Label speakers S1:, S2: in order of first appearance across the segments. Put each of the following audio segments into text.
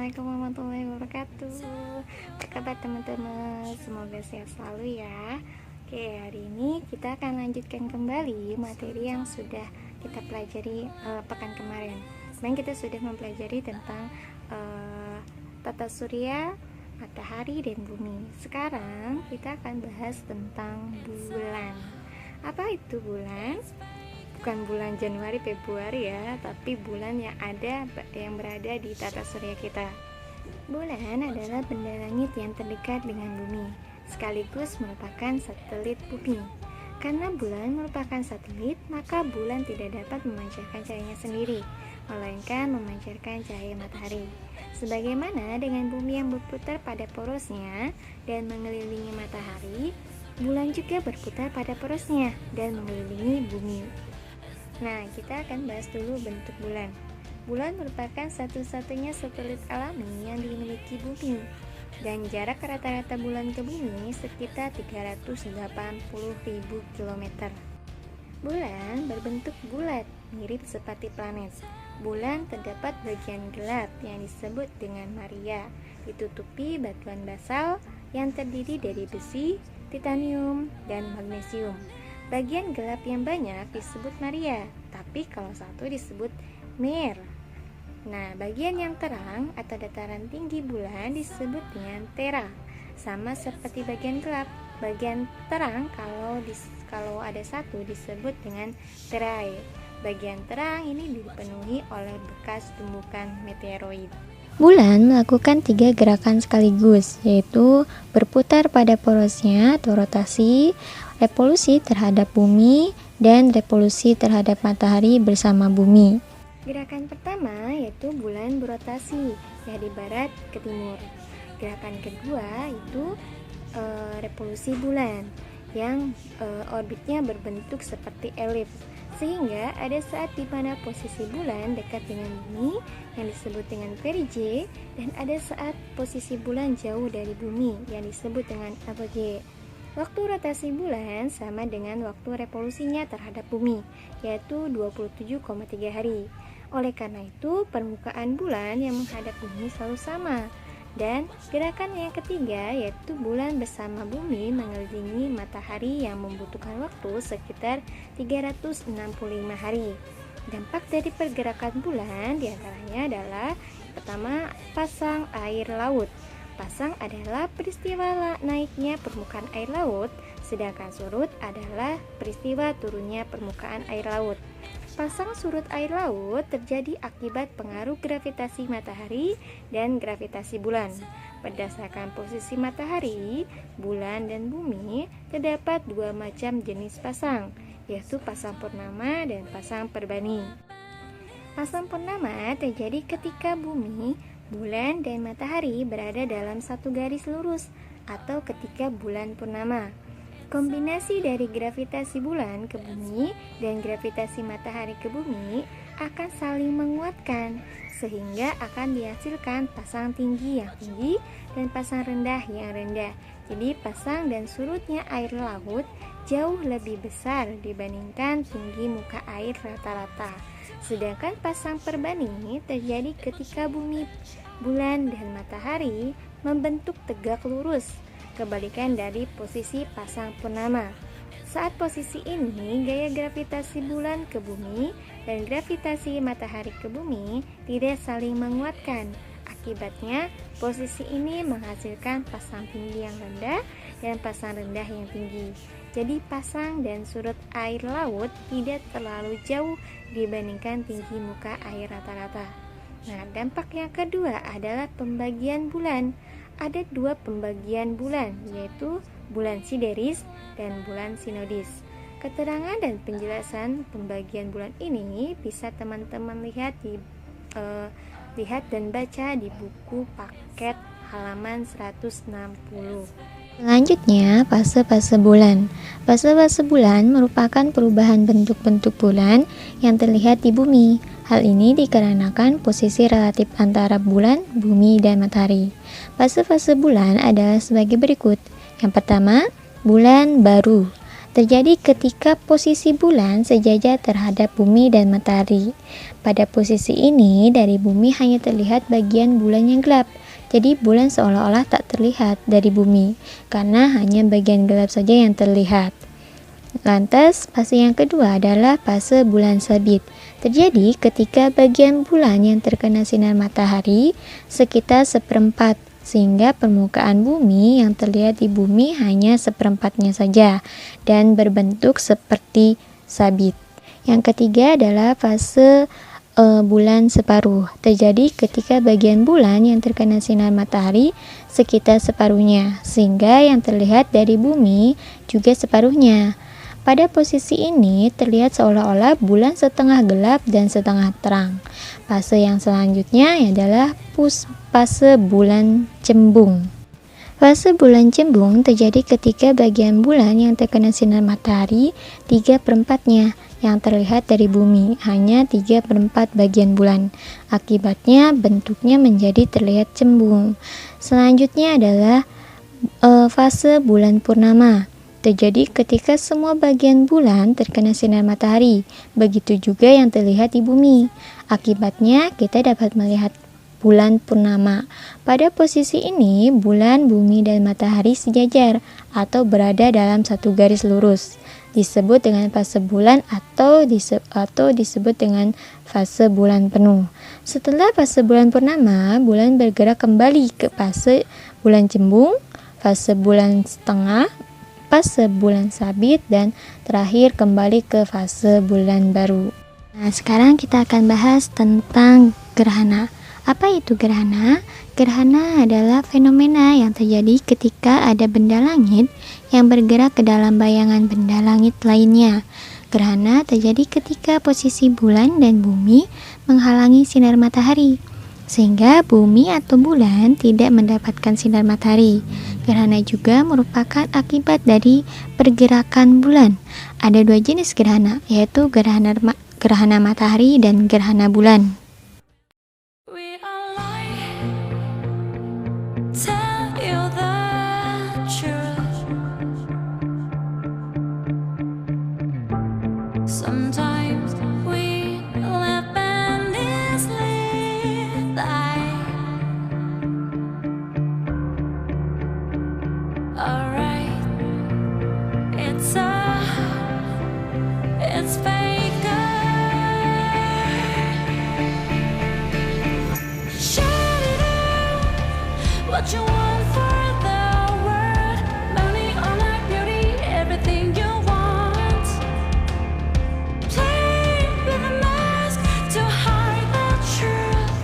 S1: Assalamualaikum warahmatullahi wabarakatuh. Apa kabar teman-teman? Semoga sehat selalu ya. Oke, hari ini kita akan lanjutkan kembali materi yang sudah kita pelajari pekan kemarin. Kemarin kita sudah mempelajari tentang tata surya, matahari, dan bumi. Sekarang kita akan bahas tentang bulan. Apa itu bulan? Bukan bulan Januari Februari ya, tapi bulan yang berada di tata surya kita. Bulan adalah benda langit yang terdekat dengan bumi, sekaligus merupakan satelit bumi. Karena bulan merupakan satelit, maka bulan tidak dapat memancarkan cahayanya sendiri, melainkan memancarkan cahaya matahari. Sebagaimana dengan bumi yang berputar pada porosnya dan mengelilingi matahari, bulan juga berputar pada porosnya dan mengelilingi bumi. Nah, kita akan bahas dulu bentuk bulan. Bulan merupakan satu-satunya satelit alami yang dimiliki bumi, dan jarak rata-rata bulan ke bumi sekitar 380.000 km. Bulan berbentuk bulat, mirip seperti planet. Bulan terdapat bagian gelap yang disebut dengan Maria, ditutupi batuan basal yang terdiri dari besi, titanium, dan magnesium. Bagian gelap yang banyak disebut Maria, tapi kalau satu disebut Mer. Nah, bagian yang terang atau dataran tinggi bulan disebut dengan Terra. Sama seperti bagian gelap, bagian terang kalau ada satu disebut dengan Terrae. Bagian terang ini dipenuhi oleh bekas tumbukan meteoroid.
S2: Bulan melakukan 3 gerakan sekaligus, yaitu berputar pada porosnya atau rotasi, revolusi terhadap bumi, dan revolusi terhadap matahari bersama bumi.
S1: Gerakan pertama yaitu bulan berotasi dari barat ke timur. Gerakan kedua itu revolusi bulan yang orbitnya berbentuk seperti elips, sehingga ada saat di mana posisi bulan dekat dengan bumi yang disebut dengan perigee, dan ada saat posisi bulan jauh dari bumi yang disebut dengan apogee. Waktu rotasi bulan sama dengan waktu revolusinya terhadap bumi, yaitu 27,3 hari. Oleh karena itu, permukaan bulan yang menghadap bumi selalu sama. Dan gerakan yang ketiga yaitu bulan bersama bumi mengelilingi matahari yang membutuhkan waktu sekitar 365 hari. Dampak dari pergerakan bulan diantaranya adalah pertama, pasang air laut. Pasang adalah peristiwa naiknya permukaan air laut, sedangkan surut adalah peristiwa turunnya permukaan air laut. Pasang surut air laut terjadi akibat pengaruh gravitasi matahari dan gravitasi bulan. Berdasarkan posisi matahari, bulan, dan bumi, terdapat 2 macam jenis pasang, yaitu pasang purnama dan pasang perbani. Pasang purnama terjadi ketika bumi, bulan, dan matahari berada dalam satu garis lurus atau ketika bulan purnama. Kombinasi dari gravitasi bulan ke bumi dan gravitasi matahari ke bumi akan saling menguatkan, sehingga akan dihasilkan pasang tinggi yang tinggi dan pasang rendah yang rendah. Jadi pasang dan surutnya air laut jauh lebih besar dibandingkan tinggi muka air rata-rata. Sedangkan pasang perbani terjadi ketika bumi, bulan, dan matahari membentuk tegak lurus, kebalikan dari posisi pasang purnama. Saat posisi ini, gaya gravitasi bulan ke bumi dan gravitasi matahari ke bumi tidak saling menguatkan. Akibatnya, posisi ini menghasilkan pasang tinggi yang rendah dan pasang rendah yang tinggi. Jadi pasang dan surut air laut tidak terlalu jauh dibandingkan tinggi muka air rata-rata. Nah, dampak yang kedua adalah pembagian bulan. Ada 2 pembagian bulan, yaitu bulan sideris dan bulan sinodis. Keterangan dan penjelasan pembagian bulan ini bisa teman-teman lihat dan baca di buku paket halaman 160.
S2: Selanjutnya, fase-fase bulan. Fase-fase bulan merupakan perubahan bentuk-bentuk bulan yang terlihat di bumi. Hal ini dikarenakan posisi relatif antara bulan, bumi, dan matahari. Fase-fase bulan adalah sebagai berikut. Yang pertama, bulan baru. terjadi ketika posisi bulan sejajar terhadap bumi dan matahari. Pada posisi ini, dari bumi hanya terlihat bagian bulan yang gelap. Jadi bulan seolah-olah tak terlihat dari bumi, karena hanya bagian gelap saja yang terlihat. Lantas, fase yang kedua adalah fase bulan sabit. Terjadi ketika bagian bulan yang terkena sinar matahari sekitar seperempat, sehingga permukaan bumi yang terlihat di bumi hanya seperempatnya saja dan berbentuk seperti sabit. Yang ketiga adalah fase bulan separuh. Terjadi ketika bagian bulan yang terkena sinar matahari sekitar separuhnya, sehingga yang terlihat dari bumi juga separuhnya. Pada posisi ini terlihat seolah-olah bulan setengah gelap dan setengah terang. Fase yang selanjutnya adalah fase bulan cembung. Fase bulan cembung terjadi ketika bagian bulan yang terkena sinar matahari 3/4-nya yang terlihat dari bumi, hanya 3/4 bagian bulan. Akibatnya bentuknya menjadi terlihat cembung. Selanjutnya adalah fase bulan purnama. Terjadi ketika semua bagian bulan terkena sinar matahari, begitu juga yang terlihat di bumi. Akibatnya kita dapat melihat bulan purnama. Pada posisi ini, bulan, bumi, dan matahari sejajar atau berada dalam satu garis lurus. Disebut dengan fase bulan atau disebut dengan fase bulan penuh. Setelah fase bulan purnama, bulan bergerak kembali ke fase bulan cembung, fase bulan setengah, fase bulan sabit, dan terakhir kembali ke fase bulan baru. Nah, sekarang kita akan bahas tentang gerhana. Apa itu gerhana? Gerhana adalah fenomena yang terjadi ketika ada benda langit yang bergerak ke dalam bayangan benda langit lainnya. Gerhana terjadi ketika posisi bulan dan bumi menghalangi sinar matahari, sehingga bumi atau bulan tidak mendapatkan sinar matahari. Gerhana juga merupakan akibat dari pergerakan bulan. Ada dua jenis gerhana, yaitu gerhana matahari dan gerhana bulan.
S1: What you want for the world, money, honor, beauty, everything you want. Play with a mask to hide the truth.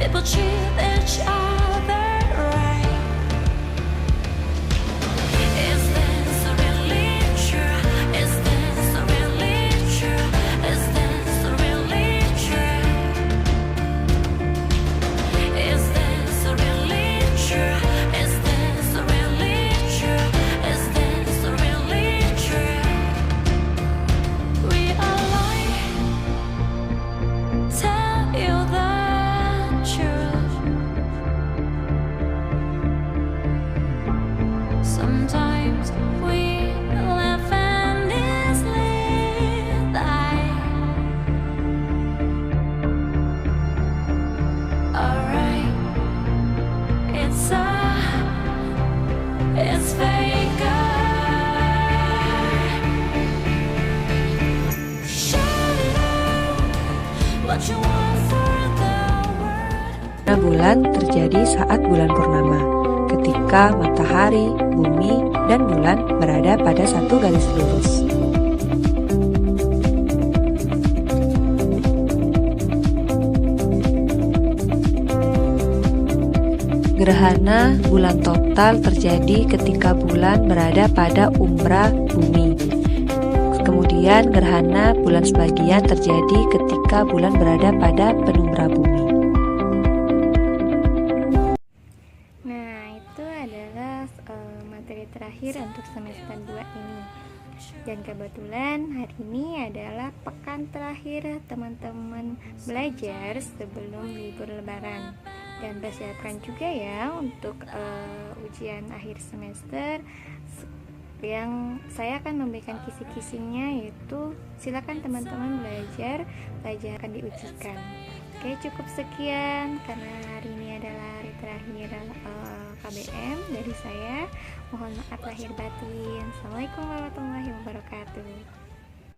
S1: People treat each other right. Is this really true? Is this really true? Is this really true? Is this really true? Is this really true? Is this really true? We are lying. Tell you the truth. Sometimes we laugh and easily die. Alright. It's fake. Shout it out. What you want for the world.
S3: Bulan terjadi saat bulan purnama, ketika matahari, bumi, dan bulan berada pada satu garis lurus. Gerhana bulan total terjadi ketika bulan berada pada umbra bumi. Kemudian gerhana bulan sebagian terjadi ketika bulan berada pada penumbra bumi.
S1: Nah, itu adalah materi terakhir untuk semester 2 ini. Dan kebetulan hari ini adalah pekan terakhir teman-teman belajar sebelum libur lebaran. Dan persiapkan juga ya untuk ujian akhir semester yang saya akan memberikan kisi-kisinya, yaitu silakan teman-teman belajar akan diujikan. Oke, cukup sekian karena hari ini adalah hari terakhir KBM dari saya. Mohon maaf lahir batin. Assalamualaikum warahmatullahi wabarakatuh.